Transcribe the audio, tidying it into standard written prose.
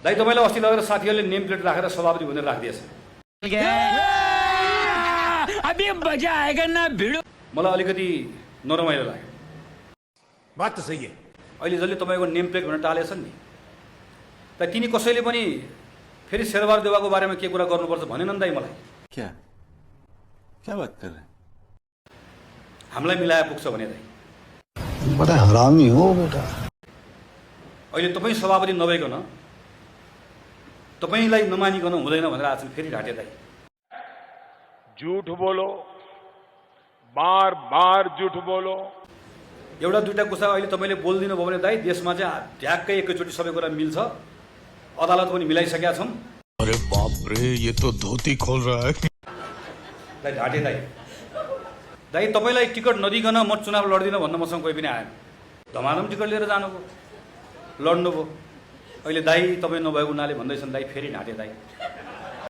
दाइ तपाईँलाई अस्ति लगेर साथीहरूले नेम प्लेट राखेर सभापति भनेर राखिदिएछ। मलाई अलिकति नरमाइलो लाग्यो। बात त सही है। अहिले जसले तपाईँको नेम प्लेट भनेर टालेछन् नि, त तिनी कसैले पनि फेरि शेरबहादुर देउवाको बारेमा के कुरा गर्नुपर्छ भनेनन् दाइ मलाई। क्या बात कर रहे हैं? हामीलाई मिलाए पुग्छ भने दाइ। बड़ा हरामी हो बेटा। अहिले तपाईँ सभापति नभइकन तपाईँलाई नमानिकन हुँदैन भनेर आज फेरि ढाँटे दाइ। झूठ बोलो, बार बार झूठ बोलो। एउटा दुईटा कुरा अहिले तपाईँले बोलिदिनु भयो भने दाइ देशमा चाहिँ ढ्याक्कै एकैचोटि सबै कुरा मिल्छ। अदालत पनि मिलाइसकेका छौँ। अरे बाप रे, ये तो धोती खोल रहा है। दाइ ढाँटे दाइ। दाइ तपाईँलाई टिकट नदिकन म चुनाव लड्दिनँ भन्न मसँग कोही पनि आएन। धमाधम टिकट लिएर जानुभयो, लड्नुभयो। अहिले दाइ तपाईँ नभएको हुनाले भन्दैछन् दाइ फेरि ढाँटे दाइ।